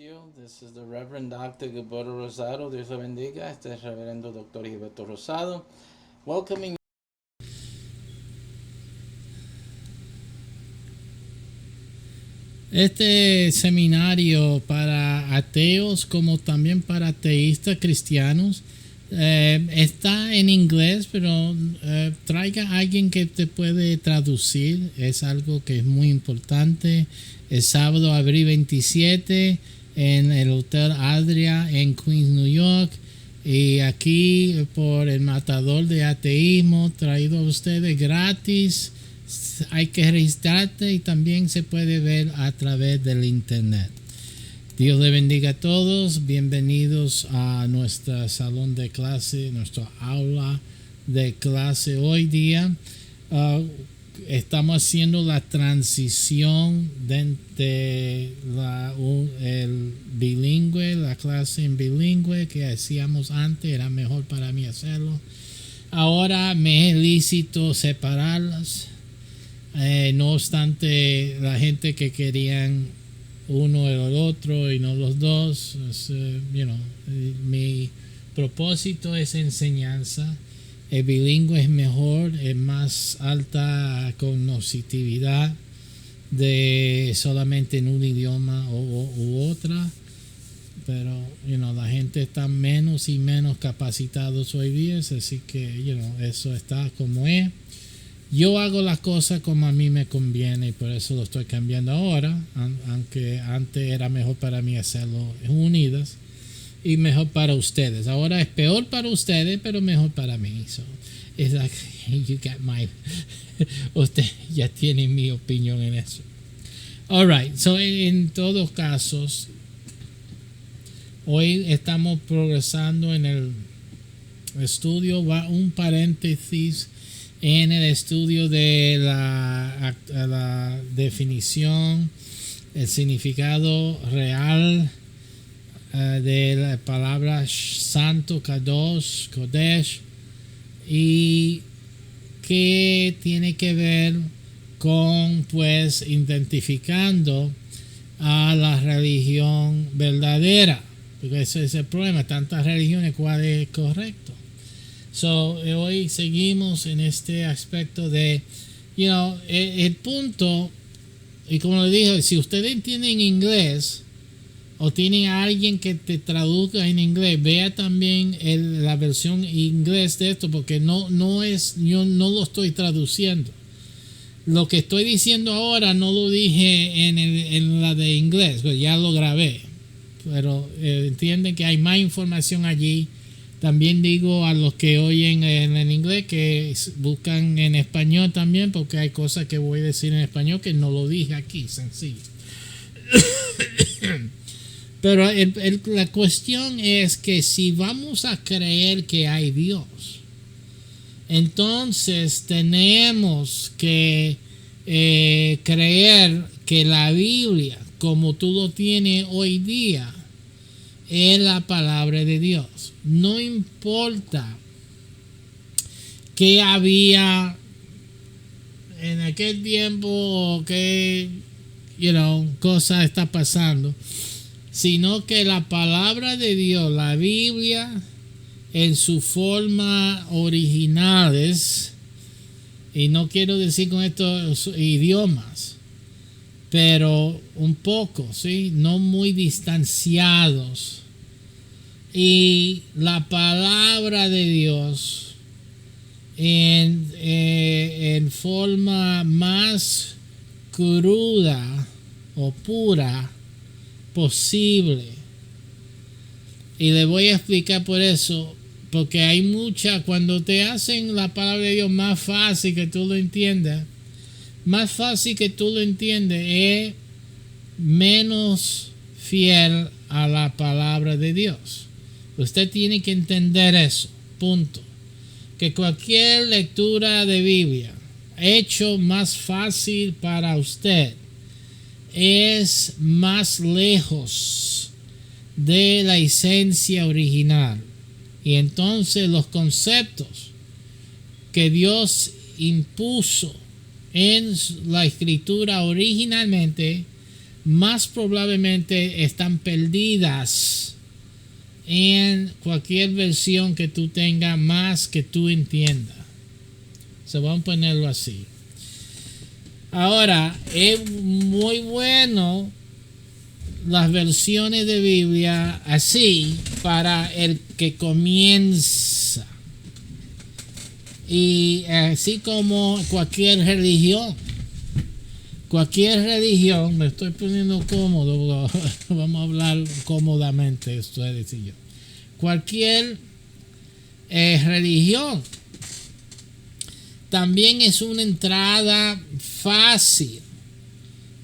you. This is the Reverend Dr. Gilberto Rosado. Dios lo bendiga. Este es el Reverendo Dr. Gilberto Rosado. Welcoming. Este seminario para ateos como también para ateístas cristianos está en inglés, pero traiga a alguien que te puede traducir. Es algo que es muy importante. El sábado abril 27 en el Hotel Adria en Queens, New York. Y aquí por el Matador de Ateísmo, traído a ustedes gratis. Hay que registrarte y también se puede ver a través del internet. Dios le bendiga a todos. Bienvenidos a nuestro salón de clase, nuestra aula de clase hoy día. Estamos haciendo la transición de el bilingüe, la clase en bilingüe que hacíamos antes. Era mejor para mí hacerlo. Ahora me es lícito separarlas. No obstante, la gente que querían uno o el otro y no los dos, mi propósito es enseñanza. El bilingüe es mejor, es más alta cognoscitividad de solamente en un idioma u otra, pero la gente está menos y menos capacitados hoy día, así que eso está como es. Yo hago las cosas como a mí me conviene y por eso lo estoy cambiando ahora, aunque antes era mejor para mí hacerlo unidas y mejor para ustedes. Ahora es peor para ustedes, pero mejor para mí. So, it's like, you got my... Ustedes ya tienen mi opinión en eso. All right, so en todos casos, hoy estamos progresando en el estudio, va un paréntesis en el estudio de la definición, el significado real de la palabra santo, kadosh, kodesh, y que tiene que ver con pues identificando a la religión verdadera, porque ese es el problema, tantas religiones, ¿cuál es correcto? So, hoy seguimos en este aspecto de, el punto, y como le dije, si ustedes entienden inglés o tienen a alguien que te traduzca en inglés, vea también la versión inglés de esto, porque yo no lo estoy traduciendo. Lo que estoy diciendo ahora no lo dije en la de inglés, pues ya lo grabé, pero entienden que hay más información allí. También digo a los que oyen en inglés que buscan en español también, porque hay cosas que voy a decir en español que no lo dije aquí, sencillo. Pero la cuestión es que si vamos a creer que hay Dios, entonces tenemos que creer que la Biblia, como tú lo tienes hoy día, es la palabra de Dios. No importa qué había en aquel tiempo o qué cosa está pasando, sino que la palabra de Dios, la Biblia, en su forma originales, y no quiero decir con estos idiomas, pero un poco, ¿sí? No muy distanciados. Y la palabra de Dios en forma más cruda o pura posible. Y le voy a explicar por eso, porque hay cuando te hacen la palabra de Dios más fácil que tú lo entiendas, es menos fiel a la palabra de Dios. Usted tiene que entender eso, punto. Que cualquier lectura de Biblia hecho más fácil para usted es más lejos de la esencia original. Y entonces los conceptos que Dios impuso en la escritura originalmente más probablemente están perdidas en cualquier versión que tú tengas más que tú entiendas. Se van a ponerlo así. Ahora, es muy bueno las versiones de Biblia así para el que comienza. Y así como cualquier religión. Cualquier religión, me estoy poniendo cómodo, vamos a hablar cómodamente, ustedes y yo. Cualquier religión también es una entrada fácil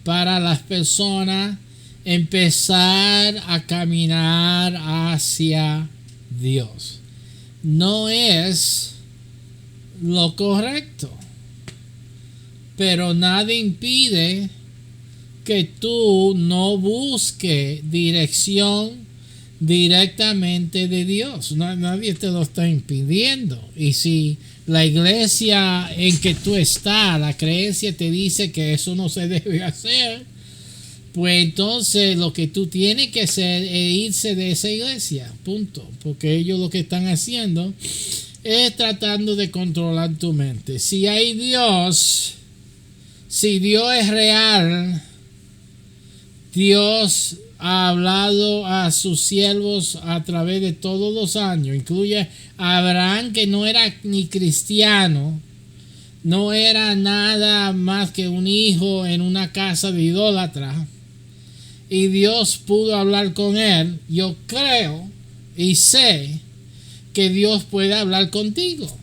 para las personas empezar a caminar hacia Dios. No es lo correcto, pero nada impide que tú no busques dirección directamente de Dios. Nadie te lo está impidiendo. Y si la iglesia en que tú estás, la creencia te dice que eso no se debe hacer, pues entonces lo que tú tienes que hacer es irse de esa iglesia, punto. Porque ellos lo que están haciendo es tratando de controlar tu mente. Si hay Dios, si Dios es real, Dios ha hablado a sus siervos a través de todos los años. Incluye a Abraham, que no era ni cristiano, no era nada más que un hijo en una casa de idólatra, y Dios pudo hablar con él. Yo creo y sé que Dios puede hablar contigo.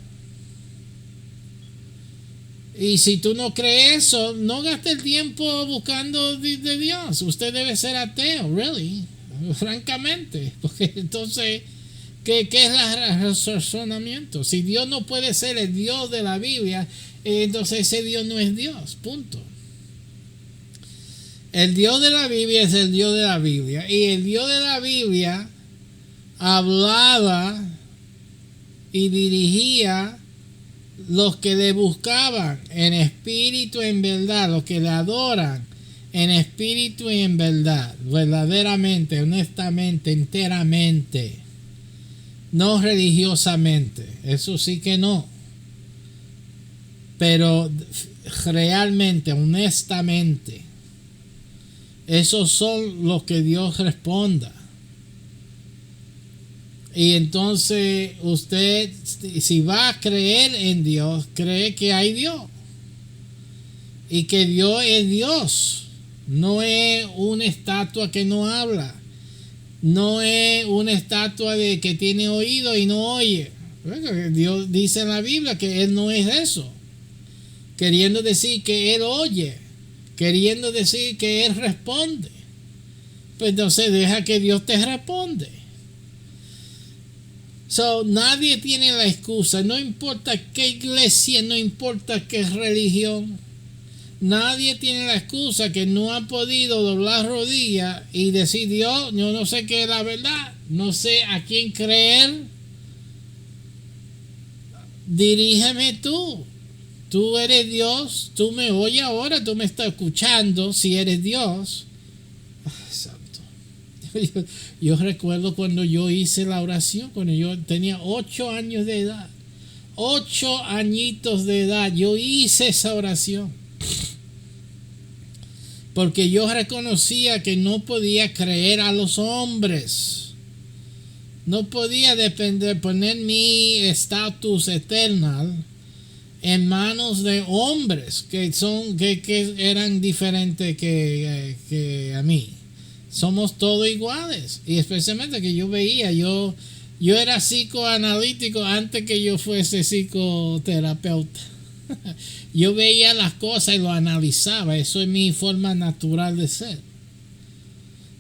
Y si tú no crees eso, no gaste el tiempo buscando de Dios. Usted debe ser ateo, really, francamente. Porque entonces, ¿qué es el razonamiento? Si Dios no puede ser el Dios de la Biblia, entonces ese Dios no es Dios, punto. El Dios de la Biblia es el Dios de la Biblia. Y el Dios de la Biblia hablaba y dirigía los que le buscaban en espíritu y en verdad, los que le adoran en espíritu y en verdad, verdaderamente, honestamente, enteramente, no religiosamente, eso sí que no, pero realmente, honestamente, esos son los que Dios responda. Y entonces usted, si va a creer en Dios, cree que hay Dios. Y que Dios es Dios. No es una estatua que no habla. No es una estatua de que tiene oído y no oye. Dios dice en la Biblia que Él no es eso. Queriendo decir que Él oye. Queriendo decir que Él responde. Pues entonces deja que Dios te responde. So, nadie tiene la excusa, no importa qué iglesia, no importa qué religión, nadie tiene la excusa que no ha podido doblar rodillas y decir: Dios, yo no sé qué es la verdad, no sé a quién creer, dirígeme tú. Tú eres Dios, tú me oyes ahora, tú me estás escuchando, si eres Dios. Yo recuerdo cuando yo hice la oración, cuando yo tenía 8 años de edad, 8 añitos de edad, yo hice esa oración. Porque yo reconocía que no podía creer a los hombres. No podía depender, poner mi estatus eterno en manos de hombres que eran diferentes que a mí. Somos todos iguales. Y especialmente que yo veía, yo era psicoanalítico antes que yo fuese psicoterapeuta. Yo veía las cosas y lo analizaba. Eso es mi forma natural de ser.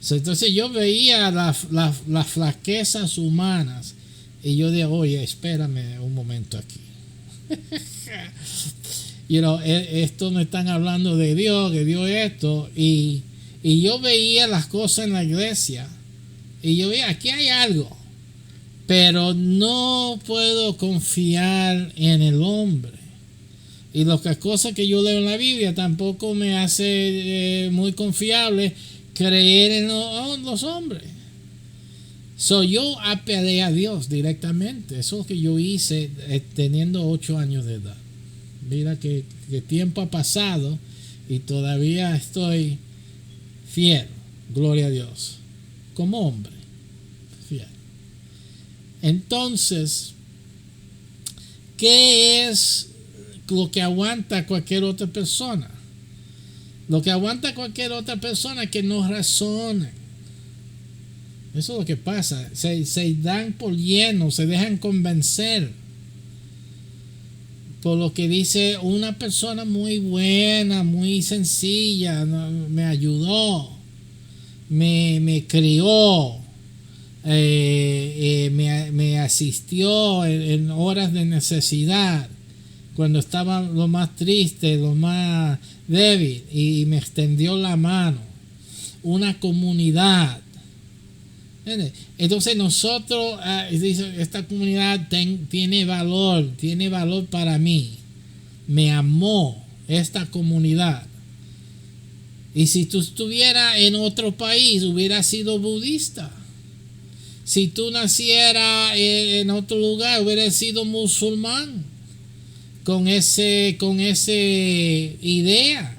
Entonces yo veía las flaquezas humanas y yo dije: oye, espérame un momento aquí. Esto me están hablando de Dios, que Dios es esto, y yo veía las cosas en la iglesia y yo veía: aquí hay algo, pero no puedo confiar en el hombre. Y las cosas que yo leo en la Biblia tampoco me hace muy confiable creer en los hombres. Yo apelé a Dios directamente. Eso es lo que yo hice teniendo 8 años de edad. Mira que tiempo ha pasado y todavía estoy fiel. Gloria a Dios. Como hombre. Fiel. Entonces, ¿qué es lo que aguanta cualquier otra persona? Lo que aguanta cualquier otra persona es que no razone. Eso es lo que pasa. Se dan por lleno, se dejan convencer por lo que dice una persona muy buena, muy sencilla, me ayudó, me crió, me asistió en horas de necesidad, cuando estaba lo más triste, lo más débil, y me extendió la mano. Una comunidad. Entonces nosotros, esta comunidad tiene valor para mí. Me amó esta comunidad. Y si tú estuvieras en otro país, hubiera sido budista. Si tú nacieras en otro lugar, hubiera sido musulmán. Con ese idea,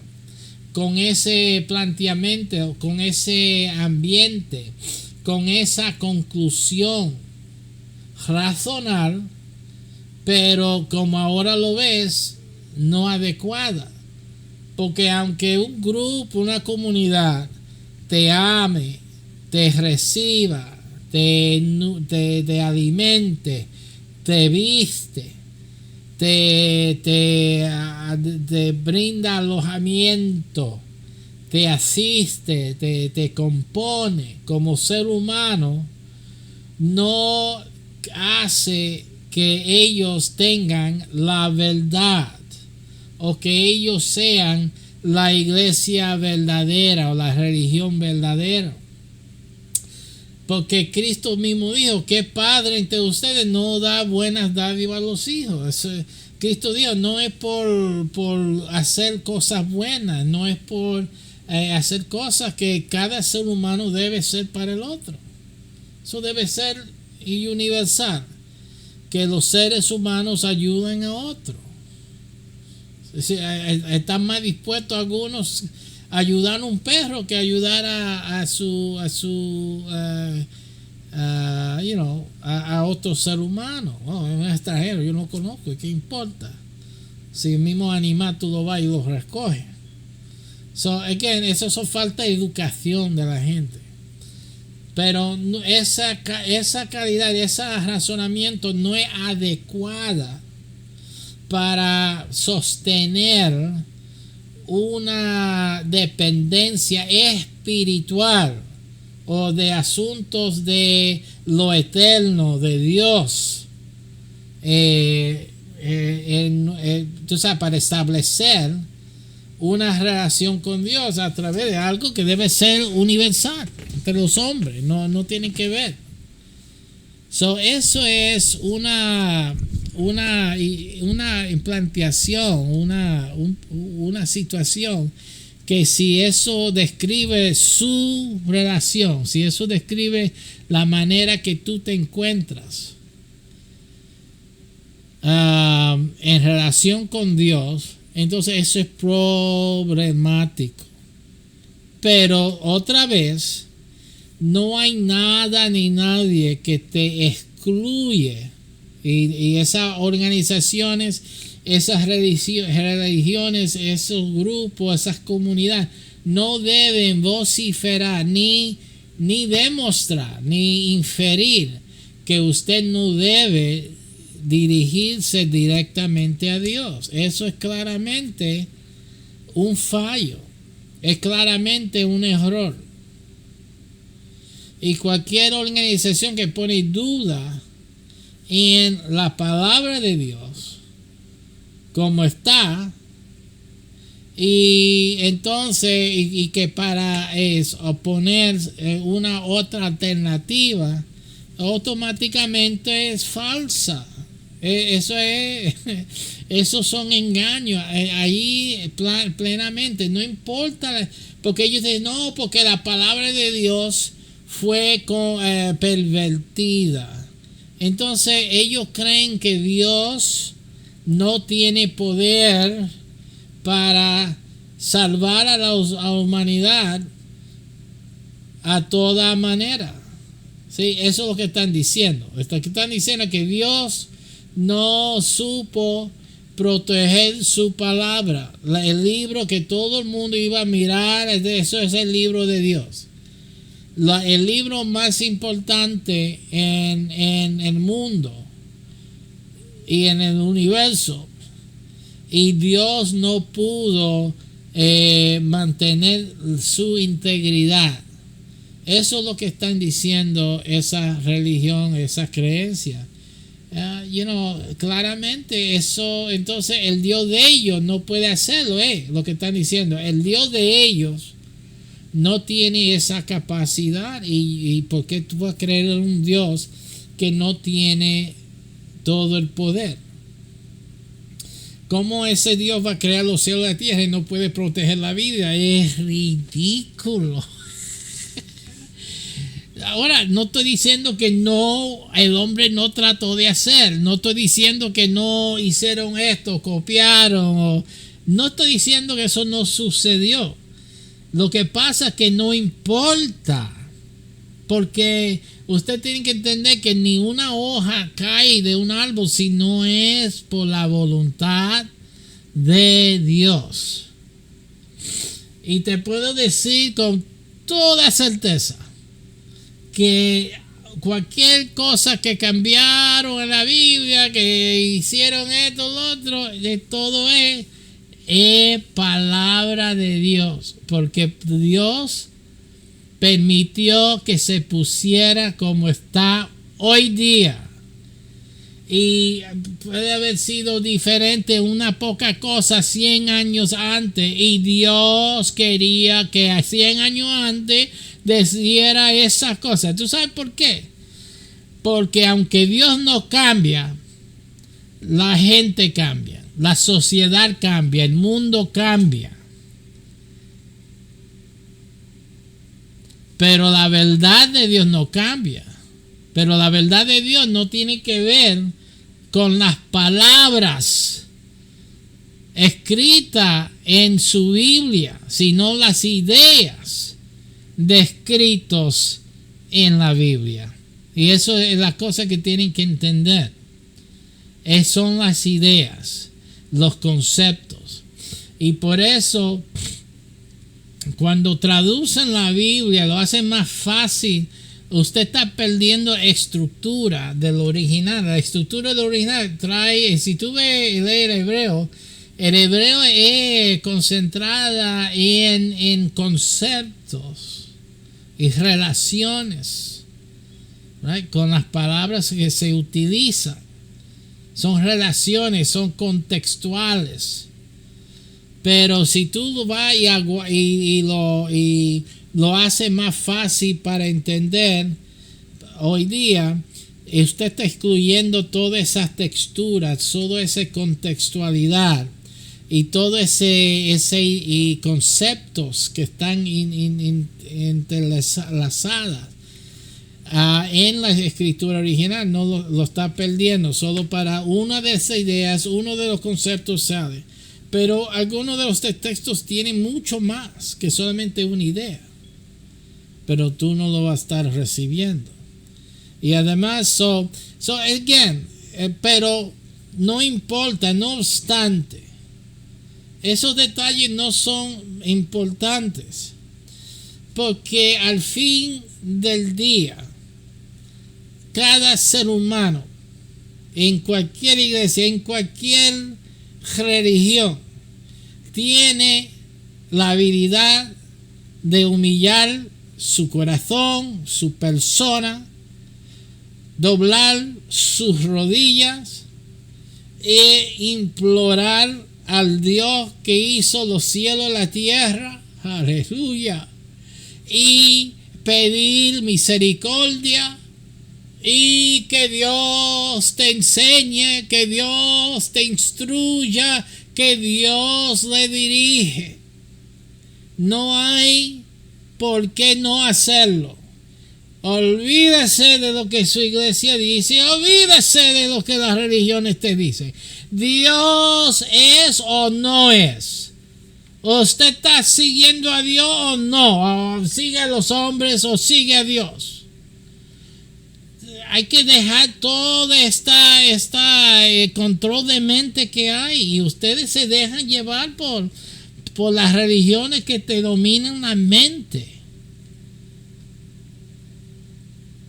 con ese planteamiento, con ese ambiente, con esa conclusión racional, pero como ahora lo ves, no adecuada. Porque aunque un grupo, una comunidad te ame, te reciba, te alimente, te viste, te brinda alojamiento, te asiste, te compone como ser humano, no hace que ellos tengan la verdad o que ellos sean la iglesia verdadera o la religión verdadera. Porque Cristo mismo dijo que padre entre ustedes no da buenas dádivas a los hijos. Cristo dijo, no es por hacer cosas buenas, no es por hacer cosas que cada ser humano debe ser para el otro. Eso debe ser universal, que los seres humanos ayuden a otros. Están más dispuestos algunos ayudar a un perro que ayudar a otro ser humano. Es un extranjero, yo no lo conozco, ¿qué importa? Si el mismo animal tú lo vas y lo recoges. Eso es falta de educación de la gente. Pero esa calidad, ese razonamiento no es adecuada para sostener una dependencia espiritual o de asuntos de lo eterno, de Dios, tú sabes, para establecer una relación con Dios a través de algo que debe ser universal entre los hombres, no tienen que ver. Eso es una implantación, una situación que si eso describe su relación, si eso describe la manera que tú te encuentras en relación con Dios, entonces eso es problemático. Pero otra vez, no hay nada ni nadie que te excluye. Y esas organizaciones, esas religiones, esos grupos, esas comunidades no deben vociferar ni demostrar ni inferir que usted no debe dirigirse directamente a Dios. Eso es claramente un fallo, es claramente un error. Y cualquier organización que pone duda en la palabra de Dios como está, y entonces y que para oponer una otra alternativa automáticamente es falsa, Eso es, esos son engaños. Ahí plenamente, no importa, porque ellos dicen, no, porque la palabra de Dios fue pervertida. Entonces ellos creen que Dios no tiene poder para salvar a la humanidad a toda manera. Sí, eso es lo que están diciendo. Están diciendo que Dios no supo proteger su palabra. El libro que todo el mundo iba a mirar, eso es el libro de Dios. El libro más importante en el mundo y en el universo. Y Dios no pudo mantener su integridad. Eso es lo que están diciendo esa religión, esa creencia. Claramente eso, entonces el Dios de ellos no puede hacerlo, lo que están diciendo. El Dios de ellos no tiene esa capacidad. ¿Y por qué tú vas a creer en un Dios que no tiene todo el poder? ¿Cómo ese Dios va a crear los cielos y la tierra y no puede proteger la vida? Es ridículo. Ahora, no estoy diciendo que no, el hombre no trató de hacer. No estoy diciendo que no hicieron esto, copiaron. No estoy diciendo que eso no sucedió. Lo que pasa es que no importa. Porque usted tiene que entender que ni una hoja cae de un árbol si no es por la voluntad de Dios. Y te puedo decir con toda certeza que cualquier cosa que cambiaron en la Biblia, que hicieron esto, lo otro, de todo es palabra de Dios, porque Dios permitió que se pusiera como está hoy día. Y puede haber sido diferente una poca cosa 100 años antes, y Dios quería que a 100 años antes decidiera esa cosa. ¿Tú sabes por qué? Porque aunque Dios no cambia, la gente cambia, la sociedad cambia, el mundo cambia. Pero la verdad de Dios no cambia. Pero la verdad de Dios no tiene que ver con las palabras escritas en su Biblia, sino las ideas descritos en la Biblia. Y eso es la cosa que tienen que entender. Son las ideas, los conceptos. Y por eso, cuando traducen la Biblia, lo hacen más fácil. Usted está perdiendo estructura del original. La estructura del original trae, si tú lees el hebreo es concentrada en conceptos y relaciones, right? Con las palabras que se utilizan. Son relaciones, son contextuales. Pero si tú lo vas y lo hace más fácil para entender hoy día, usted está excluyendo todas esas texturas, toda esa contextualidad y todo ese y conceptos que están entrelazadas en la escritura original. No lo está perdiendo. Solo para una de esas ideas, uno de los conceptos sale. Pero algunos de los textos tienen mucho más que solamente una idea. Pero tú no lo vas a estar recibiendo. Y además, pero no importa, no obstante, esos detalles no son importantes. Porque al fin del día, cada ser humano, en cualquier iglesia, en cualquier religión, tiene la habilidad de humillar su corazón, su persona, doblar sus rodillas e implorar al Dios que hizo los cielos y la tierra, aleluya, y pedir misericordia y que Dios te enseñe, que Dios te instruya, que Dios le dirige. No hay por qué no hacerlo. Olvídese de lo que su iglesia dice, olvídese de lo que las religiones te dicen. Dios es o no es. ¿Usted está siguiendo a Dios o no? ¿O sigue a los hombres o sigue a Dios? Hay que dejar todo este control de mente que hay, y ustedes se dejan llevar por las religiones que te dominan la mente.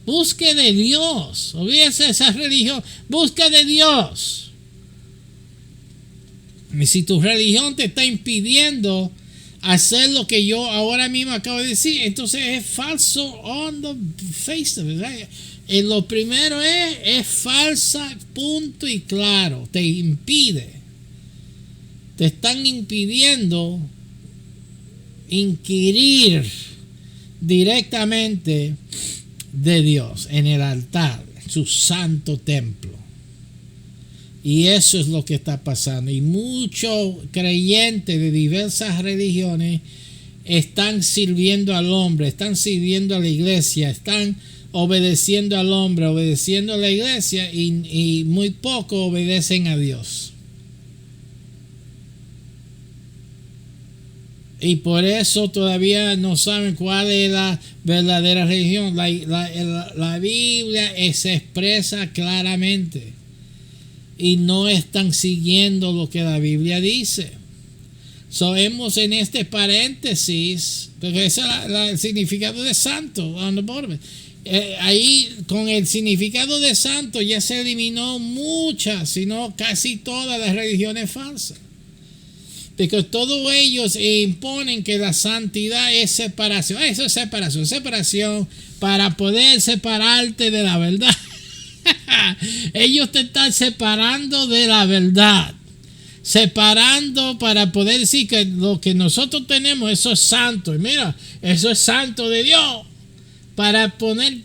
Busque de Dios. Olvídese esa religión. Busca de Dios. Y si tu religión te está impidiendo hacer lo que yo ahora mismo acabo de decir, entonces es falso on the face of it. Lo primero es falsa, punto y claro. Te impide. Te están impidiendo inquirir directamente de Dios en el altar, su santo templo. Y eso es lo que está pasando. Y muchos creyentes de diversas religiones están sirviendo al hombre, están sirviendo a la iglesia, están obedeciendo al hombre, obedeciendo a la iglesia, y muy poco obedecen a Dios. Y por eso todavía no saben cuál es la verdadera religión. La Biblia se expresa claramente, y no están siguiendo lo que la Biblia dice. Hemos en este paréntesis, porque ese es el significado de santo. Ahí con el significado de santo ya se eliminó muchas, sino casi todas las religiones falsas. Porque todos ellos imponen que la santidad es separación. Eso es separación. Separación para poder separarte de la verdad. Ellos te están separando de la verdad. Separando para poder decir que lo que nosotros tenemos, eso es santo. Y mira, eso es santo de Dios. Para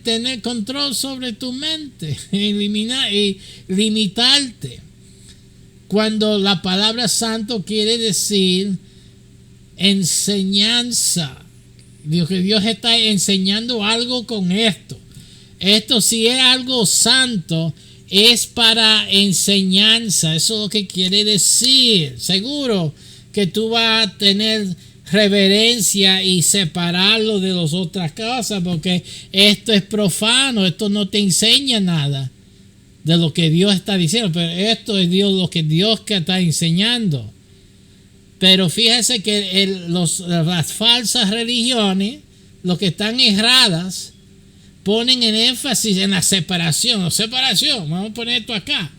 tener control sobre tu mente. Eliminar y limitarte. Cuando la palabra santo quiere decir enseñanza. Dios está enseñando algo con esto. Esto, si es algo santo, es para enseñanza. Eso es lo que quiere decir. Seguro que tú vas a tener reverencia y separarlo de las otras cosas, porque esto es profano, esto no te enseña nada de lo que Dios está diciendo, pero esto es lo que Dios está enseñando. Pero fíjese que las falsas religiones, lo que están erradas, ponen en énfasis en la separación. Separación, vamos a poner esto acá,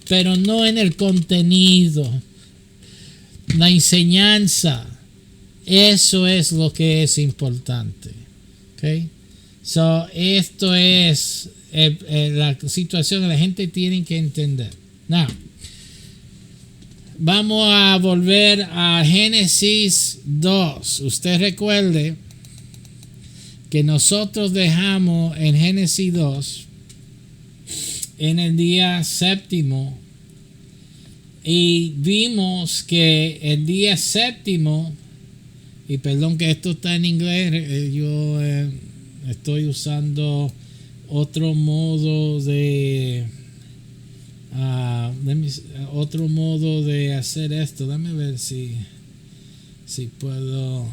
pero no en el contenido, la enseñanza. Eso es lo que es importante. ¿Okay? Esto es la situación que la gente tiene que entender. Now, vamos a volver a Génesis 2. Usted recuerde que nosotros dejamos en Génesis 2 en el día séptimo, y vimos que el día séptimo, y perdón que esto está en inglés, yo estoy usando otro modo de hacer esto. Dame ver si puedo.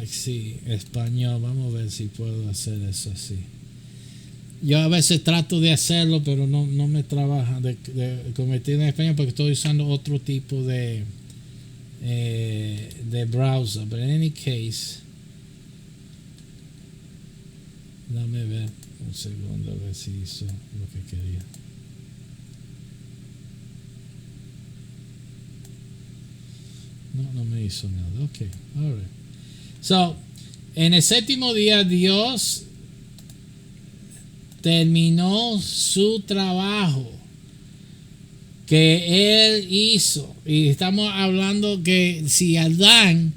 Sí, español. Vamos a ver si puedo hacer eso así. Yo a veces trato de hacerlo, pero no me trabaja de convertir en español, porque estoy usando otro tipo de browser. But in any case, dame ver un segundo a ver si hizo lo que quería. No me hizo nada. Ok, alright. En el séptimo día Dios terminó su trabajo que él hizo. Y estamos hablando que si Adán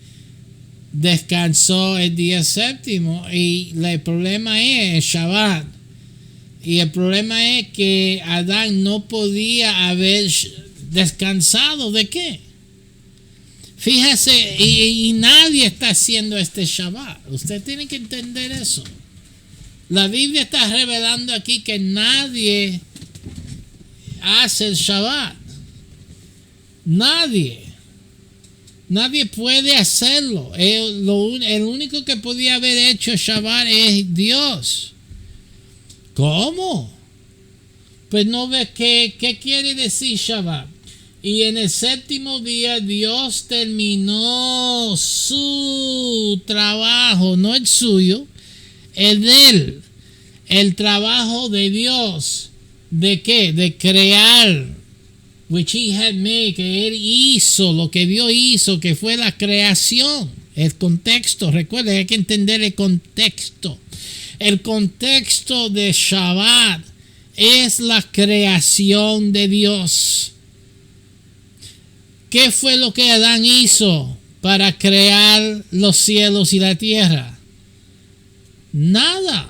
descansó el día séptimo y el problema es el Shabbat. Y el problema es que Adán no podía haber descansado. ¿De qué? Fíjese, y nadie está haciendo este Shabbat. Usted tiene que entender eso. La Biblia está revelando aquí que nadie hace el Shabbat. Nadie puede hacerlo. El único que podía haber hecho Shabbat es Dios. ¿Cómo? Pues no ve qué quiere decir Shabbat. Y en el séptimo día Dios terminó su trabajo, no el suyo, el de él. El trabajo de Dios. ¿De qué? De crear. Which he had made, que él hizo, lo que Dios hizo, que fue la creación. El contexto, recuerden, hay que entender el contexto. El contexto de Shabbat es la creación de Dios. ¿Qué fue lo que Adán hizo para crear los cielos y la tierra? Nada.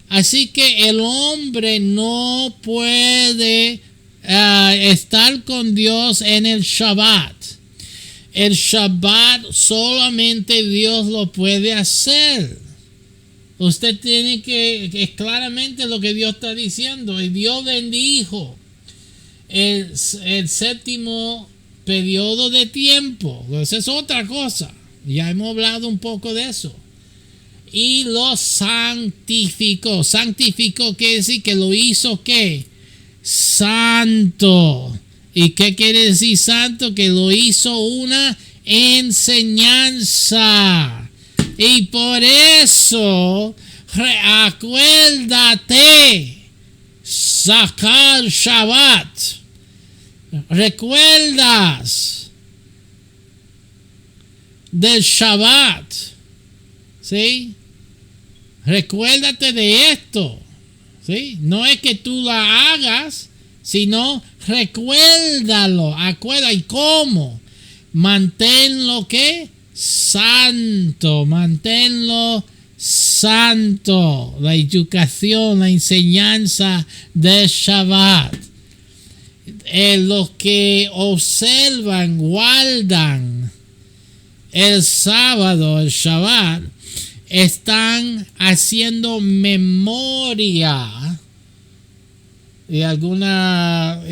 Así que el hombre no puede estar con Dios en el Shabbat. El Shabbat solamente Dios lo puede hacer. Usted tiene que, es claramente lo que Dios está diciendo. Y Dios bendijo el séptimo periodo de tiempo. Esa es otra cosa. Ya hemos hablado un poco de eso. Y lo santificó. Santificó quiere decir que lo hizo ¿qué? Santo. ¿Y qué quiere decir santo? Que lo hizo una enseñanza. Y por eso, acuérdate, sacar Shabbat. ¿Recuerdas del Shabbat? ¿Sí? Recuérdate de esto. ¿Sí? No es que tú la hagas, sino recuérdalo. Acuérdate. ¿Y cómo? Manténlo ¿qué? Santo. Manténlo santo. La educación, la enseñanza del Shabbat. Los que observan, guardan el sábado, el Shabbat, están haciendo memoria. Y alguna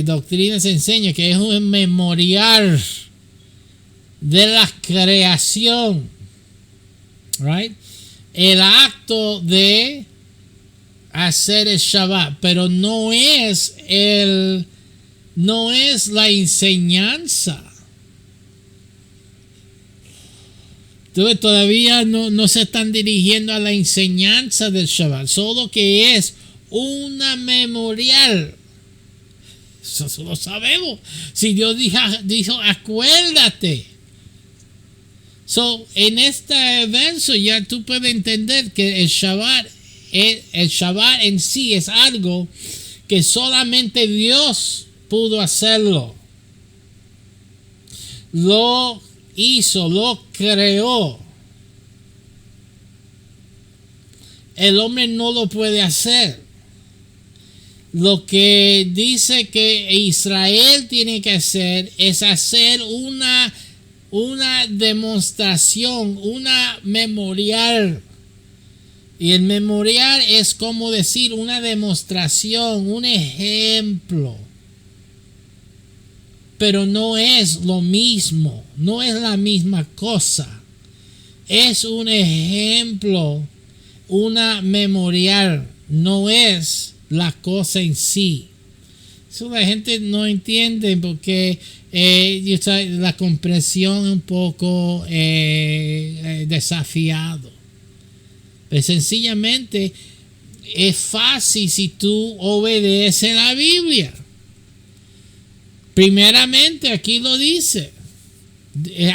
doctrina se enseña que es un memorial de la creación, right? El acto de hacer el Shabbat, pero no es la enseñanza. Entonces todavía no se están dirigiendo a la enseñanza del Shabbat, solo que es una memorial. Eso lo sabemos. Si Dios dijo acuérdate. So, en este verso ya tú puedes entender que el Shabbat en sí es algo que solamente Dios pudo hacerlo. Lo hizo, lo creó. El hombre no lo puede hacer. Lo que dice que Israel tiene que hacer es hacer una demostración, una memorial. Y el memorial es como decir una demostración, un ejemplo. Pero no es lo mismo, no es la misma cosa. Es un ejemplo, una memorial, no es la cosa en sí. Eso la gente no entiende porque la comprensión es un poco desafiado. Pero sencillamente es fácil si tú obedeces la Biblia. Primeramente aquí lo dice.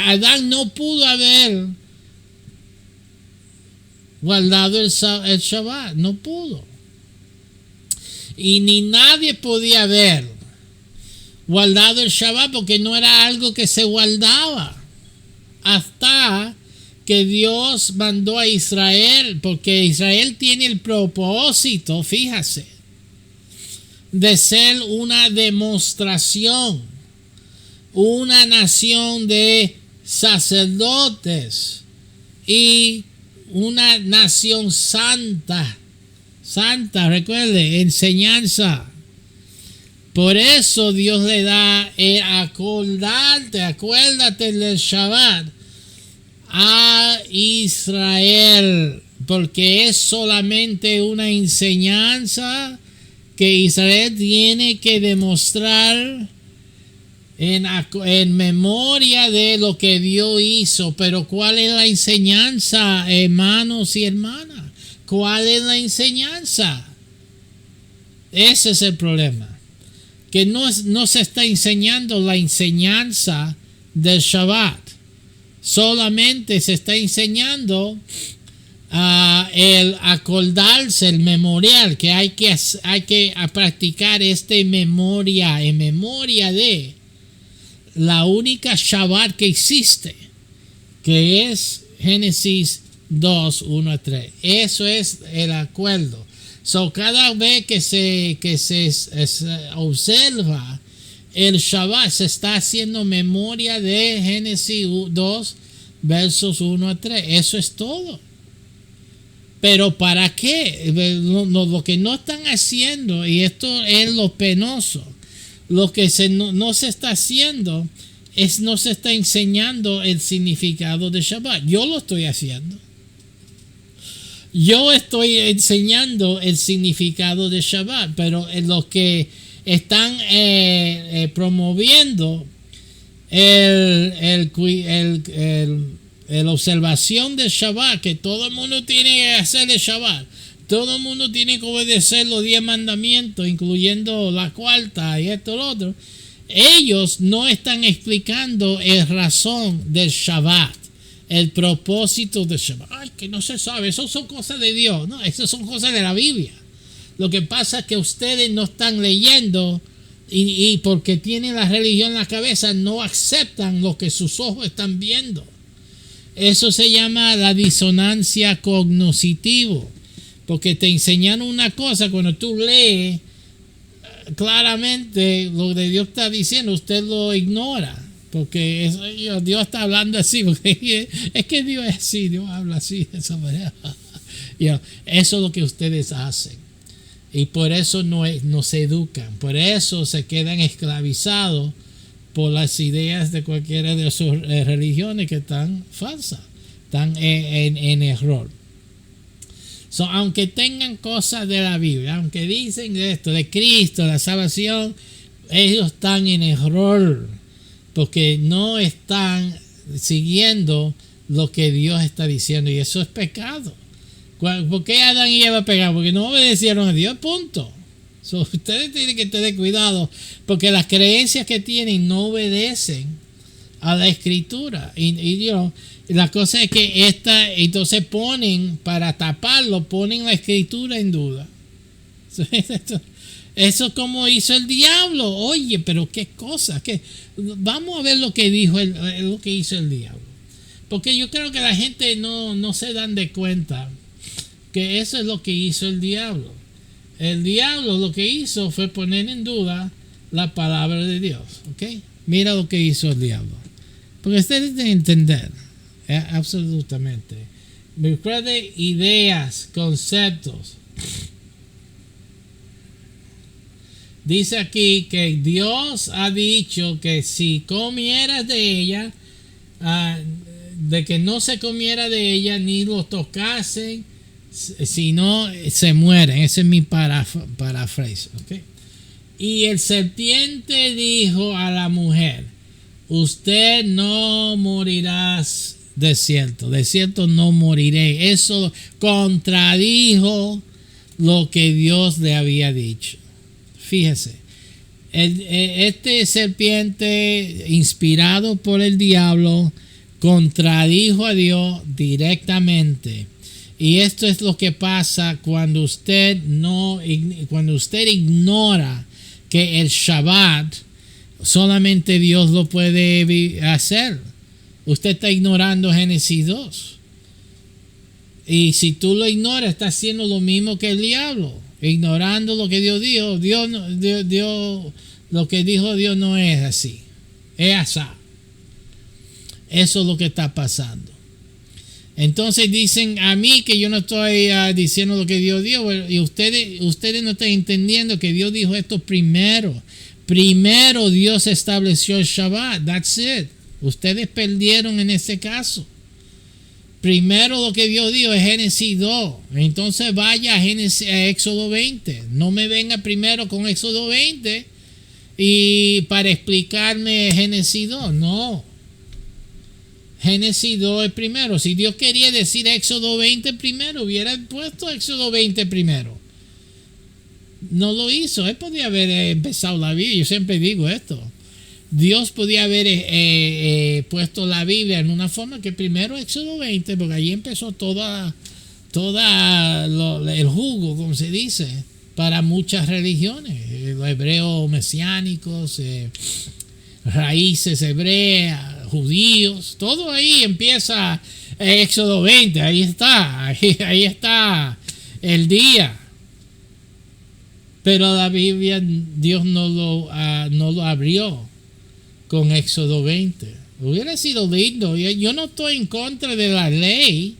Adán no pudo haber guardado el Shabbat, no pudo. Y ni nadie podía haber guardado el Shabbat porque no era algo que se guardaba hasta que Dios mandó a Israel, porque Israel tiene el propósito, fíjase, de ser una demostración, una nación de sacerdotes y una nación santa. Santa, recuerde, enseñanza. Por eso Dios le da acuérdate del Shabbat a Israel, porque es solamente una enseñanza que Israel tiene que demostrar en memoria de lo que Dios hizo. Pero ¿cuál es la enseñanza, hermanos y hermanas? ¿Cuál es la enseñanza? Ese es el problema, que no se está enseñando la enseñanza del Shabbat. Solamente se está enseñando el acordarse, el memorial, que hay que practicar en memoria de la única Shabbat que existe, que es Génesis 2, 1 a 3. Eso es el acuerdo. So, cada vez que se observa el Shabbat, se está haciendo memoria de Génesis 2, versos 1 a 3. Eso es todo. Pero ¿para qué? Lo que no están haciendo, y esto es lo penoso, lo que no se está haciendo no se está enseñando el significado de Shabbat. Yo lo estoy haciendo. Yo estoy enseñando el significado de Shabbat, pero los que están promoviendo la observación del Shabbat, que todo el mundo tiene que hacer el Shabbat, todo el mundo tiene que obedecer los 10 mandamientos, incluyendo la cuarta y esto y lo otro. Ellos no están explicando la razón del Shabbat, el propósito del Shabbat. Ay, que no se sabe, eso son cosas de Dios. No, eso son cosas de la Biblia. Lo que pasa es que ustedes no están leyendo y porque tienen la religión en la cabeza, no aceptan lo que sus ojos están viendo. Eso se llama la disonancia cognitiva, porque te enseñaron una cosa, cuando tú lees claramente lo que Dios está diciendo, usted lo ignora, porque Dios está hablando así, porque es que Dios es así, Dios habla así de esa manera. Eso es lo que ustedes hacen, y por eso no se educan, por eso se quedan esclavizados por las ideas de cualquiera de sus religiones que están falsas, están en error. So, aunque tengan cosas de la Biblia, aunque dicen de esto, de Cristo, la salvación, ellos están en error, porque no están siguiendo lo que Dios está diciendo, y eso es pecado. ¿Por qué Adán y Eva pecaron? Porque no obedecieron a Dios, punto. So, ustedes tienen que tener cuidado, porque las creencias que tienen no obedecen a la Escritura. Y la cosa es que entonces para taparlo, ponen la Escritura en duda. Eso es como hizo el diablo. Oye, pero qué cosa. Vamos a ver lo que lo que hizo el diablo. Porque yo creo que la gente no se dan de cuenta que eso es lo que hizo el diablo. El diablo lo que hizo fue poner en duda la palabra de Dios. ¿Ok? Mira lo que hizo el diablo. Porque ustedes deben entender, absolutamente. Recuerde ideas, conceptos. Dice aquí que Dios ha dicho que si comieras de ella, de que no se comiera de ella ni lo tocasen, si no se mueren. Ese es mi parafrase. ¿Okay? Y el serpiente dijo a la mujer: usted no morirás de cierto no moriré. Eso contradijo lo que Dios le había dicho. Fíjese, este serpiente, inspirado por el diablo, contradijo a Dios directamente. Y esto es lo que pasa cuando usted ignora que el Shabbat solamente Dios lo puede hacer. Usted está ignorando Génesis 2. Y si tú lo ignoras, estás haciendo lo mismo que el diablo, ignorando lo que Dios dijo. Lo que dijo Dios no es así, es así. Eso es lo que está pasando. Entonces dicen a mí que yo no estoy diciendo lo que Dios dijo, y ustedes no están entendiendo que Dios dijo esto primero. Primero Dios estableció el Shabbat, that's it. Ustedes perdieron en ese caso. Primero lo que Dios dijo es Génesis 2. Entonces vaya a Éxodo 20. No me venga primero con Éxodo 20 y para explicarme Génesis 2. No. Génesis 2 es primero. Si Dios quería decir Éxodo 20 primero, hubiera puesto Éxodo 20 primero. No lo hizo. Él podía haber empezado la Biblia. Yo siempre digo esto. Dios podía haber puesto la Biblia en una forma que primero Éxodo 20, porque allí empezó toda el jugo, como se dice, para muchas religiones, los hebreos mesiánicos, raíces hebreas, judíos, todo ahí empieza Éxodo 20, ahí está el día. Pero la Biblia Dios no lo abrió con Éxodo 20. Hubiera sido lindo. Yo no estoy en contra de la ley.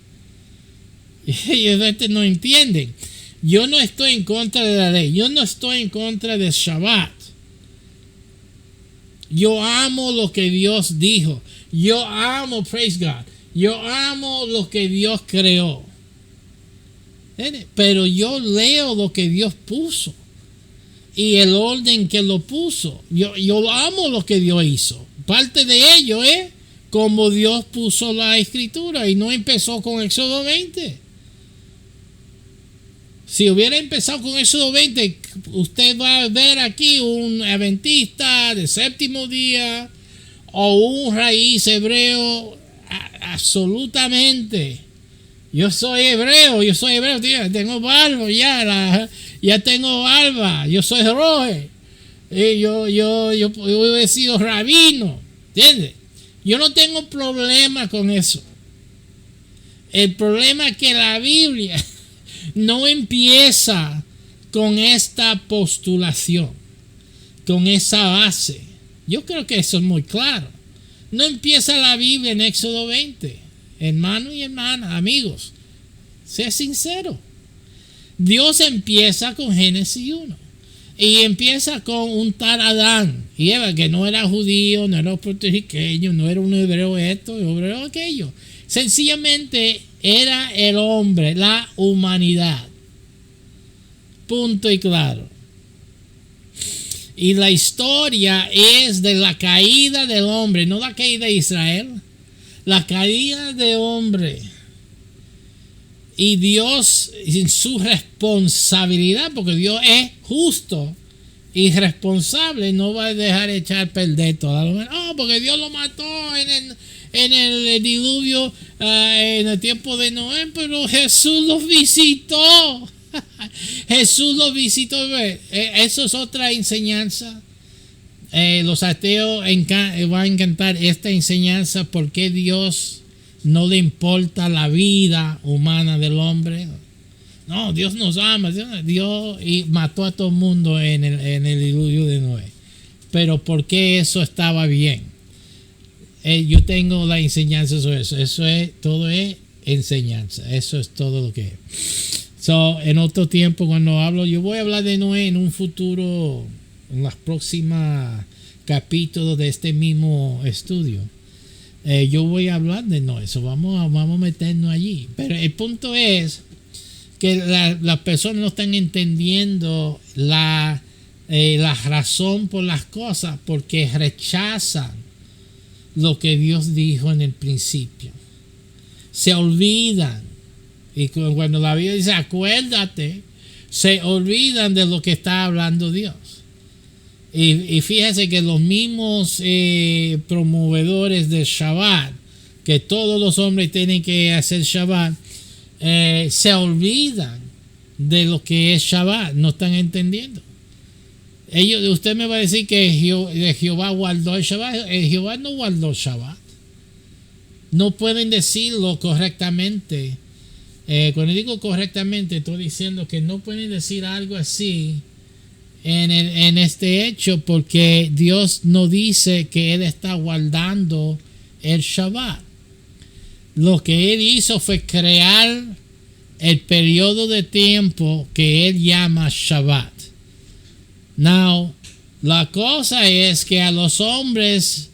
Ellos no entienden. Yo no estoy en contra de la ley. Yo no estoy en contra del Shabbat. Yo amo lo que Dios dijo. Yo amo, praise God. Yo amo lo que Dios creó. Pero yo leo lo que Dios puso. Y el orden que lo puso. Yo amo lo que Dios hizo. Parte de ello es como Dios puso la escritura y no empezó con Éxodo 20. Si hubiera empezado con Éxodo 20, usted va a ver aquí un adventista de séptimo día o un raíz hebreo absolutamente. Yo soy hebreo, tío, tengo barba ya tengo barba, yo soy roje, yo he sido rabino, ¿entiendes? Yo no tengo problema con eso. El problema es que la Biblia no empieza con esta postulación, con esa base. Yo creo que eso es muy claro. No empieza la Biblia en Éxodo 20. Hermano y hermana, amigos, sé sincero. Dios empieza con Génesis 1 y empieza con un tal Adán y Eva, que no era judío, no era puertorriqueño, no era un hebreo esto, un hebreo aquello. Sencillamente era el hombre, la humanidad. Punto y claro. Y la historia es de la caída del hombre, no la caída de Israel. La caída de hombre. Y Dios, en su responsabilidad, porque Dios es justo y responsable, no va a dejar echar a perder todo. No, porque Dios lo mató en el diluvio, en el tiempo de Noé, pero Jesús los visitó. Jesús los visitó. Eso es otra enseñanza. Los ateos van a encantar esta enseñanza, porque Dios no le importa la vida humana del hombre. No, Dios nos ama. Dios y mató a todo el mundo en el diluvio de Noé. Pero ¿por qué eso estaba bien? Yo tengo la enseñanza sobre eso. Todo es enseñanza. Eso es todo lo que es. En otro tiempo, cuando hablo, yo voy a hablar de Noé en un futuro, en los próximos capítulos de este mismo estudio. Yo voy a hablar de Noé. Vamos a meternos allí. Pero el punto es que las personas no están entendiendo la razón por las cosas, porque rechazan lo que Dios dijo en el principio. Se olvidan. Y cuando la Biblia dice acuérdate, se olvidan de lo que está hablando Dios. Y fíjese que los mismos promovedores del Shabbat, que todos los hombres tienen que hacer Shabbat, se olvidan de lo que es Shabbat. No están entendiendo. Usted me va a decir que Jehová guardó el Shabbat. Jehová no guardó el Shabbat. No pueden decirlo correctamente Cuando digo correctamente, estoy diciendo que no pueden decir algo así en este hecho, porque Dios no dice que Él está guardando el Shabbat. Lo que Él hizo fue crear el periodo de tiempo que Él llama Shabbat. Now, la cosa es que a los hombres,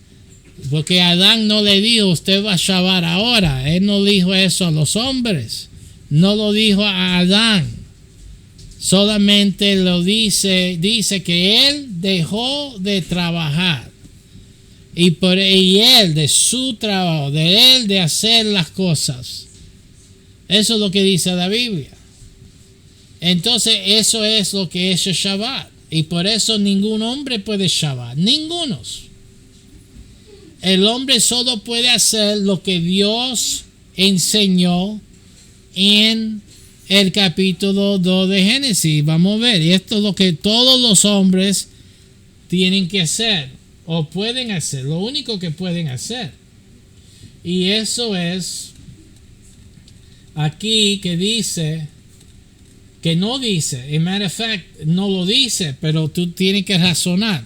porque Adán no le dijo usted va a Shabbat ahora, Él no dijo eso a los hombres, no lo dijo a Adán, solamente lo dice que Él dejó de trabajar y Él de su trabajo, de Él de hacer las cosas. Eso es lo que dice la Biblia. Entonces eso es lo que es el Shabbat. Y por eso ningún hombre puede Shabbat. Ningunos. El hombre solo puede hacer lo que Dios enseñó en el capítulo 2 de Génesis. Vamos a ver. Y esto es lo que todos los hombres tienen que hacer. O pueden hacer. Lo único que pueden hacer. Y eso es aquí que dice, que no dice, en matter of fact, no lo dice, pero tú tienes que razonar.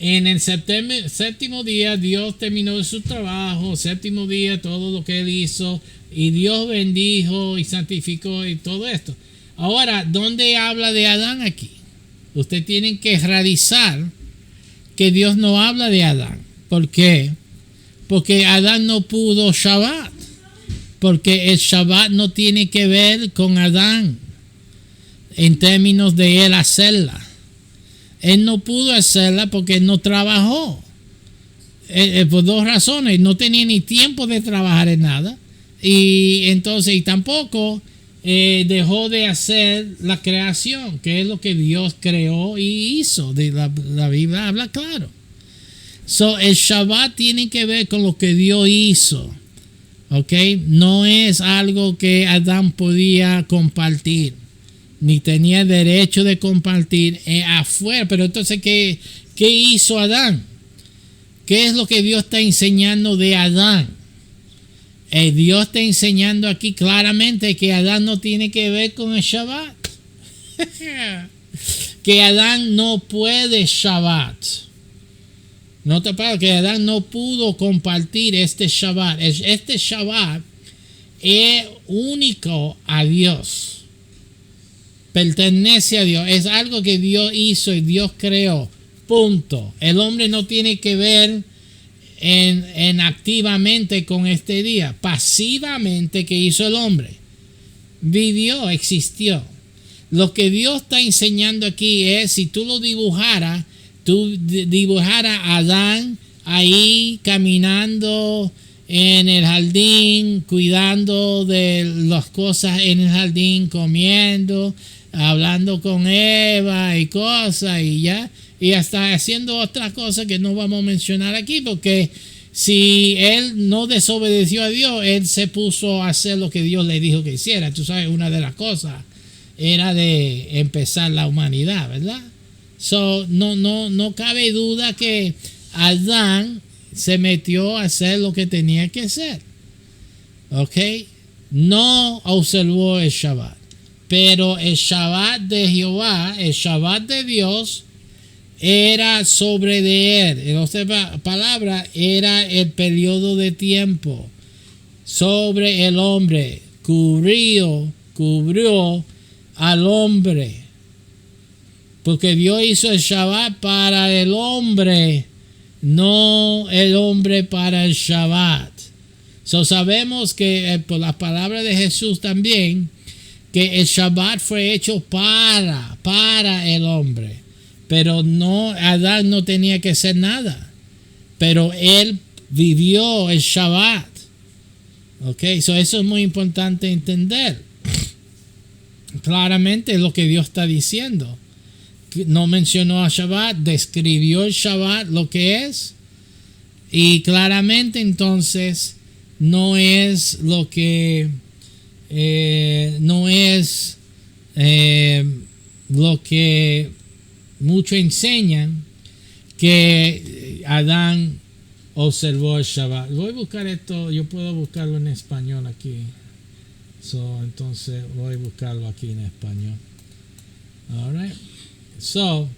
En el séptimo día Dios terminó su trabajo, séptimo día todo lo que Él hizo, y Dios bendijo y santificó y todo esto. Ahora, ¿dónde habla de Adán aquí? Usted tiene que realizar que Dios no habla de Adán. ¿Por qué? Porque Adán no pudo Shabbat. Porque el Shabbat no tiene que ver con Adán en términos de él hacerla. Él no pudo hacerla porque él no trabajó. Por dos razones. No tenía ni tiempo de trabajar en nada. Y tampoco dejó de hacer la creación, que es lo que Dios creó y hizo. La Biblia habla claro. El Shabbat tiene que ver con lo que Dios hizo. ¿Ok? No es algo que Adán podía compartir, ni tenía derecho de compartir afuera. Pero entonces, ¿qué hizo Adán? ¿Qué es lo que Dios está enseñando de Adán? Dios está enseñando aquí claramente que Adán no tiene que ver con el Shabbat. Que Adán no puede Shabbat. No te parece que Adán no pudo compartir este Shabbat. Este Shabbat es único a Dios. Pertenece a Dios. Es algo que Dios hizo y Dios creó. Punto. El hombre no tiene que ver en activamente con este día. Pasivamente, que hizo el hombre. Vivió, existió. Lo que Dios está enseñando aquí es, si tú lo dibujaras, tú dibujaras a Adán ahí caminando en el jardín, cuidando de las cosas en el jardín, comiendo, hablando con Eva y cosas y ya, y hasta haciendo otras cosas que no vamos a mencionar aquí, porque si él no desobedeció a Dios, él se puso a hacer lo que Dios le dijo que hiciera. Tú sabes, una de las cosas era de empezar la humanidad, ¿verdad? No cabe duda que Adán se metió a hacer lo que tenía que hacer. ¿Ok? No observó el Shabbat. Pero el Shabbat de Jehová, el Shabbat de Dios, era sobre de él. En otra palabra, era el periodo de tiempo sobre el hombre. Cubrió al hombre. Porque Dios hizo el Shabbat para el hombre, no el hombre para el Shabbat. Sabemos que por las palabras de Jesús también, que el Shabbat fue hecho para el hombre. Pero no, Adán no tenía que hacer nada. Pero él vivió el Shabbat. Ok, eso es muy importante entender. Claramente es lo que Dios está diciendo. No mencionó a Shabbat, describió el Shabbat, lo que es, y claramente entonces no es lo que lo que muchos enseñan, que Adán observó el Shabbat. Voy a buscar esto, yo puedo buscarlo en español aquí. Entonces voy a buscarlo aquí en español. Alright. So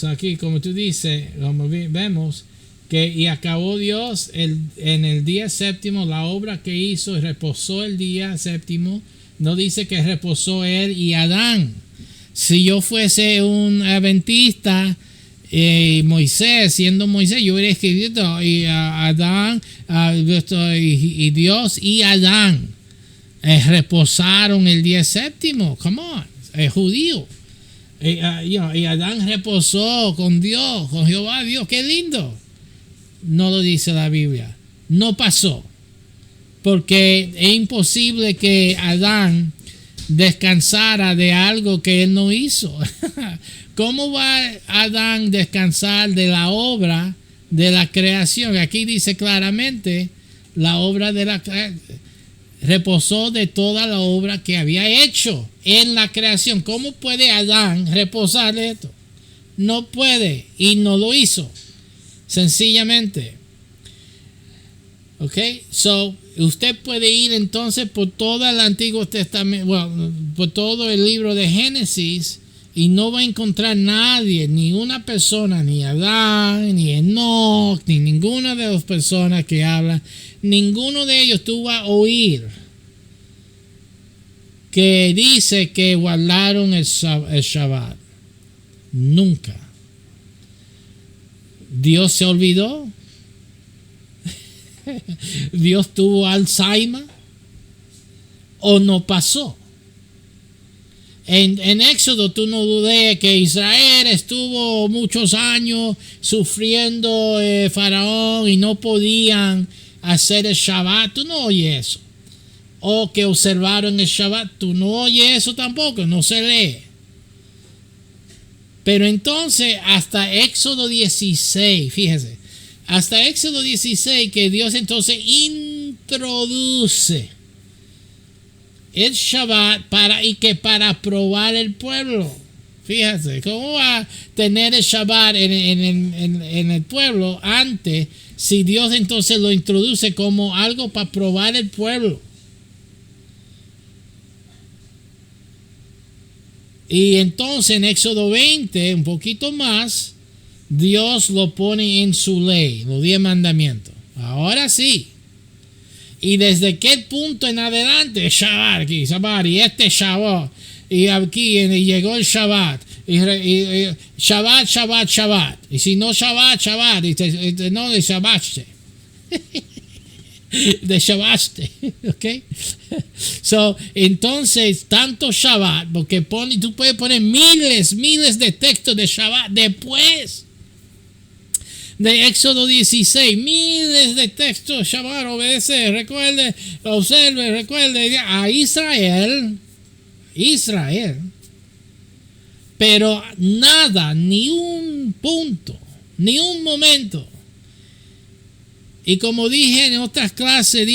aquí, como tú dices, como vemos que y acabó Dios en el día séptimo la obra que hizo y reposó el día séptimo. No dice que reposó él y Adán. Si yo fuese un adventista, Moisés, siendo Moisés, yo hubiera escrito y Adán y Dios y Adán reposaron el día séptimo. Come on, es judío. Y Adán reposó con Dios, con Jehová Dios. Qué lindo. No lo dice la Biblia. No pasó. Porque es imposible que Adán descansara de algo que él no hizo. ¿Cómo va Adán descansar de la obra de la creación? Aquí dice claramente la obra de la creación. Reposó de toda la obra que había hecho en la creación. ¿Cómo puede Adán reposar de esto? No puede y no lo hizo. Sencillamente. Ok, so usted puede ir entonces por todo el Antiguo Testamento, por todo el libro de Génesis y no va a encontrar nadie, ni una persona, ni Adán, ni Enoch, ni ninguna de las personas que hablan, ninguno de ellos tú vas a oír que dice que guardaron el Shabbat. Nunca. Dios se olvidó. Dios tuvo Alzheimer o no pasó. En Éxodo tú no dudes que Israel estuvo muchos años sufriendo Faraón y no podían hacer el Shabbat. Tú no oyes eso. O que observaron el Shabbat. Tú no oyes eso tampoco. No se lee. Pero entonces hasta Éxodo 16, fíjese, hasta Éxodo 16 que Dios entonces introduce el Shabbat para probar el pueblo. Fíjate, ¿cómo va a tener el Shabbat en el pueblo antes si Dios entonces lo introduce como algo para probar el pueblo? Y entonces en Éxodo 20, un poquito más, Dios lo pone en su ley, los 10 mandamientos. Ahora sí. Y desde qué punto en adelante, Shabbat aquí, Shabbat, y este Shabbat, y aquí llegó el Shabbat, y Shabbat, Shabbat, Shabbat. Y si no Shabbat, Shabbat, y no de Shabbaste. De Shabbaste, ¿ok? So, entonces, tanto Shabbat, porque tú puedes poner miles de textos de Shabbat después de Éxodo 16, miles de textos. Shabbat, obedece, recuerde, observe, recuerde a Israel, pero nada, ni un punto, ni un momento. Y como dije en otras clases,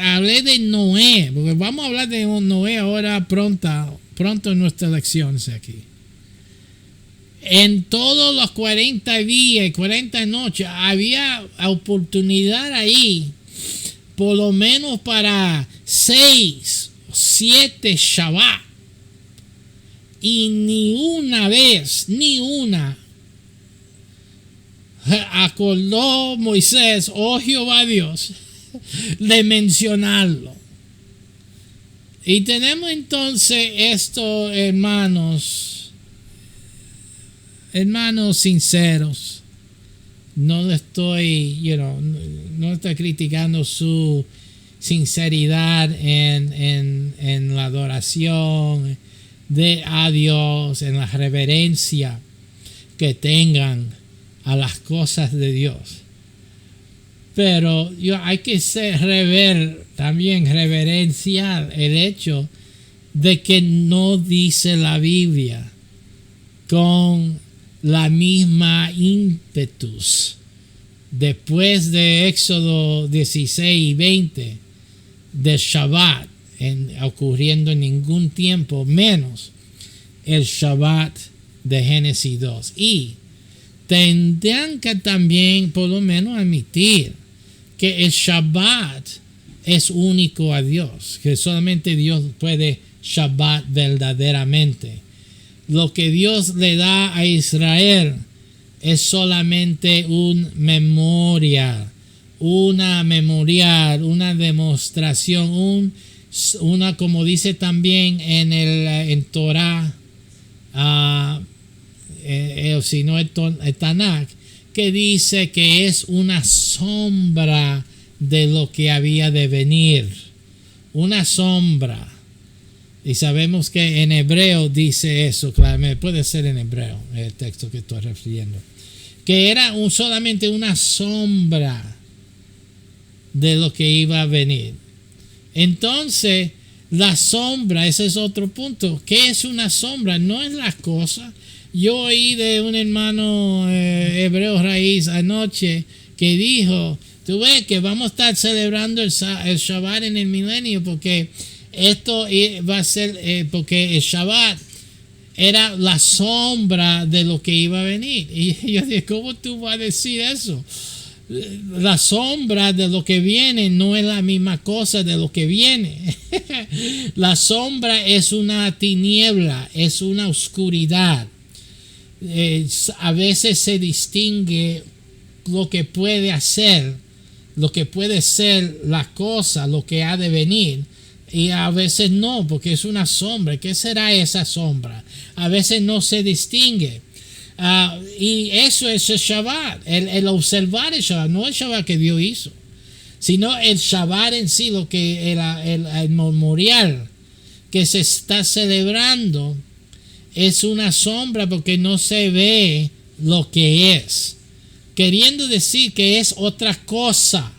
hablé de Noé, porque vamos a hablar de Noé ahora pronto en nuestras lecciones aquí. En todos los 40 días y 40 noches había oportunidad ahí, por lo menos para 6 o 7 Shabbat. Y ni una acordó Moisés, Jehová Dios, de mencionarlo. Y tenemos entonces esto, hermanos sinceros. No estoy criticando su sinceridad en la adoración a Dios, en la reverencia que tengan a las cosas de Dios. Pero hay que también reverenciar el hecho de que no dice la Biblia con la misma ímpetus después de Éxodo 16 y 20 de Shabbat ocurriendo en ningún tiempo, menos el Shabbat de Génesis 2. Y tendrán que también por lo menos admitir que el Shabbat es único a Dios, que solamente Dios puede Shabbat verdaderamente. Lo que Dios le da a Israel es solamente un memorial, una demostración, una, como dice también en Torah, si no el Tanakh, que dice que es una sombra de lo que había de venir, una sombra. Y sabemos que en hebreo dice eso, claramente, puede ser en hebreo el texto que estoy refiriendo, que era solamente una sombra de lo que iba a venir. Entonces, la sombra, ese es otro punto. ¿Qué es una sombra? No es la cosa. Yo oí de un hermano hebreo raíz anoche que dijo, tú ves que vamos a estar celebrando el Shabbat en el milenio porque esto va a ser, porque el Shabbat era la sombra de lo que iba a venir. Y yo dije, ¿cómo tú vas a decir eso? La sombra de lo que viene no es la misma cosa de lo que viene. La sombra es una tiniebla, es una oscuridad. A veces se distingue lo que puede hacer, lo que puede ser la cosa, lo que ha de venir, y a veces no, porque es una sombra. ¿Qué será esa sombra? A veces no se distingue. Y eso es el Shabbat, el observar el Shabbat, no el Shabbat que Dios hizo, sino el Shabbat en sí, lo que el memorial que se está celebrando es una sombra porque no se ve lo que es, queriendo decir que es otra cosa.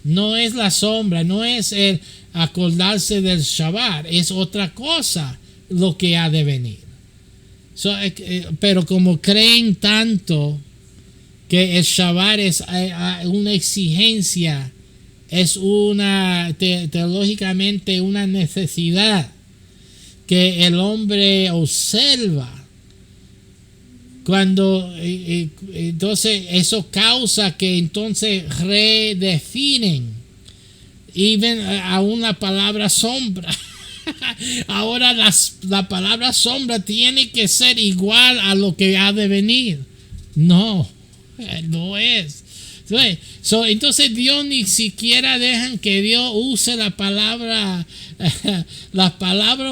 No es la sombra, no es el acordarse del Shabbat, es otra cosa lo que ha de venir. Pero como creen tanto que el Shabbat es una exigencia, es una teológicamente una necesidad que el hombre observa, entonces eso causa que entonces redefinen aún la palabra sombra. Ahora la palabra sombra tiene que ser igual a lo que ha de venir. No es. Entonces Dios ni siquiera dejan que Dios use la palabra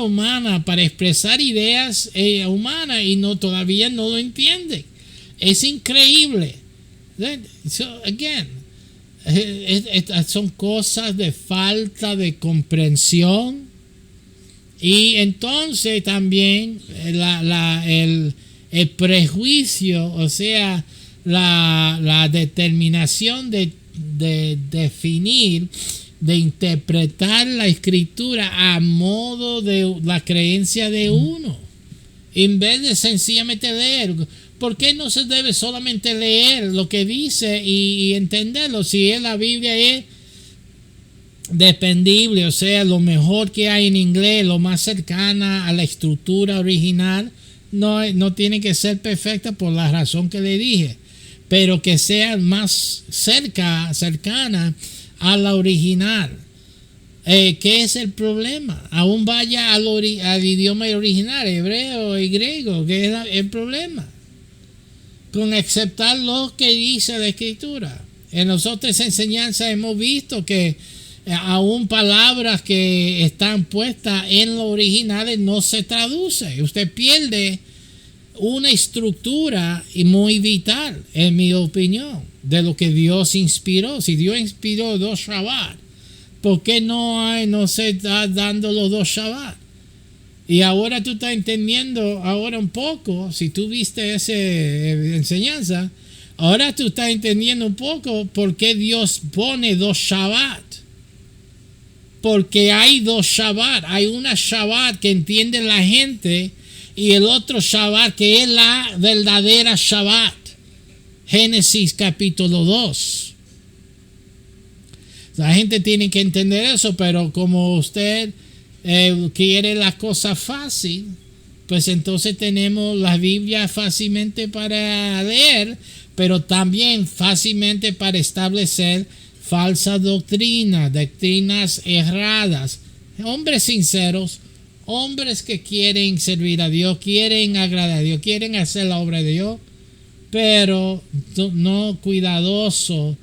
humana para expresar ideas humanas y todavía no lo entienden. Es increíble. Son cosas de falta de comprensión. Y entonces también el prejuicio, o sea, la determinación de definir, de interpretar la escritura a modo de la creencia de uno, en vez de sencillamente leer. ¿Por qué no se debe solamente leer lo que dice y entenderlo? Si la Biblia es dependible, o sea, lo mejor que hay en inglés, lo más cercana a la estructura original, no tiene que ser perfecta por la razón que le dije, pero que sea más cercana a la original. ¿Qué es el problema? Aún vaya al idioma original, hebreo y griego. ¿Qué es el problema? Con aceptar lo que dice la escritura. En las otras enseñanzas hemos visto que aún palabras que están puestas en los originales no se traduce. Usted pierde una estructura muy vital, en mi opinión, de lo que Dios inspiró. Si Dios inspiró 2 Shabbat, ¿por qué no se está dando los 2 Shabbat? Y ahora tú estás entendiendo ahora un poco, si tú viste esa enseñanza, ahora tú estás entendiendo un poco por qué Dios pone 2 Shabbat. Porque hay 2 Shabbat. Hay una Shabbat que entiende la gente y el otro Shabbat que es la verdadera Shabbat. Génesis capítulo 2. La gente tiene que entender eso, pero como usted quiere la cosa fácil, pues entonces tenemos la Biblia fácilmente para leer, pero también fácilmente para establecer falsa doctrina, doctrinas erradas. Hombres sinceros, hombres que quieren servir a Dios, quieren agradar a Dios, quieren hacer la obra de Dios, pero no cuidadoso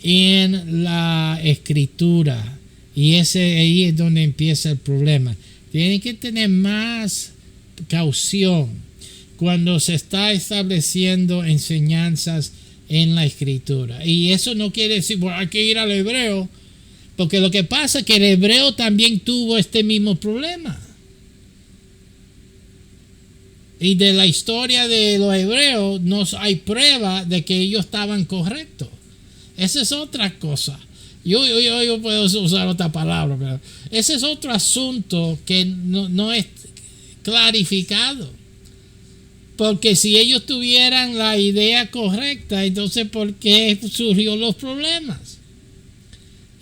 en la escritura. Y ahí es donde empieza el problema. Tienen que tener más caución cuando se está estableciendo enseñanzas en la escritura. Y eso no quiere decir, bueno, hay que ir al hebreo, porque lo que pasa es que el hebreo también tuvo este mismo problema. Y de la historia de los hebreos no hay prueba de que ellos estaban correctos. Esa es otra cosa. Yo puedo usar otra palabra, pero ese es otro asunto que no es clarificado. Porque si ellos tuvieran la idea correcta, entonces ¿por qué surgió los problemas?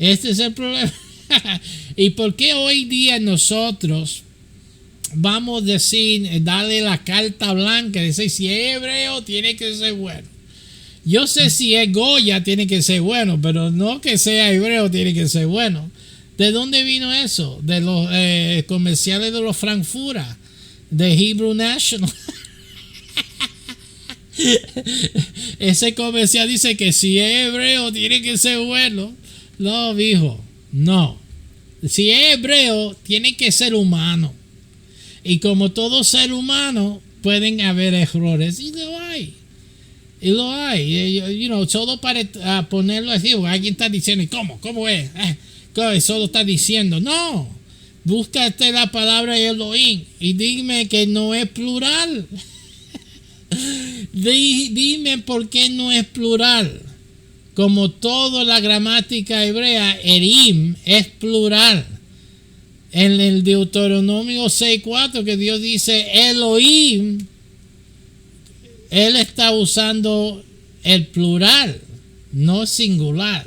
Este es el problema. ¿Y por qué hoy día nosotros vamos a decir, darle la carta blanca, decir si es hebreo tiene que ser bueno? Yo sé si es Goya tiene que ser bueno, pero no que sea hebreo tiene que ser bueno. ¿De dónde vino eso? De los comerciales de los Frankfurter, de Hebrew National. Ese comercial dice que si es hebreo tiene que ser bueno. No, viejo, no. Si es hebreo tiene que ser humano. Y como todo ser humano pueden haber errores, y lo hay. Y lo hay, solo para ponerlo así, alguien está diciendo, ¿cómo es? Solo está diciendo, no, búscate la palabra Elohim y dime que no es plural. Dime por qué no es plural. Como toda la gramática hebrea, Erim es plural. En el Deuteronomio 6:4 que Dios dice Elohim, Él está usando el plural, no singular.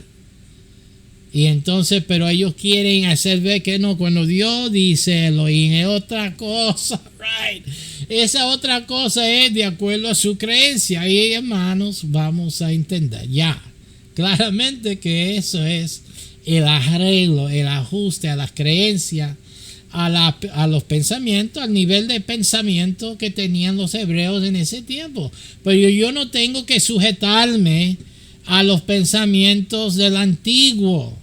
Y entonces, pero ellos quieren hacer ver que no, cuando Dios dice Elohim es otra cosa, right? Esa otra cosa es de acuerdo a su creencia. Y hermanos, vamos a entender ya claramente que eso es el arreglo, el ajuste a las creencias, a los pensamientos, al nivel de pensamiento que tenían los hebreos en ese tiempo. Pero yo no tengo que sujetarme a los pensamientos del antiguo.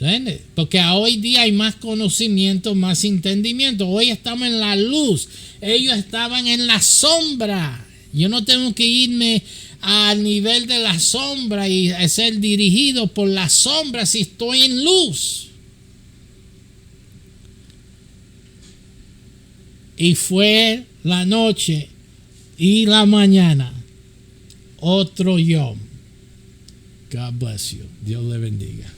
¿Entiendes? Porque hoy día hay más conocimiento, más entendimiento. Hoy estamos en la luz. Ellos estaban en la sombra. Yo no tengo que irme al nivel de la sombra y ser dirigido por la sombra si estoy en luz. Y fue la noche y la mañana otro yom. God bless you. Dios le bendiga.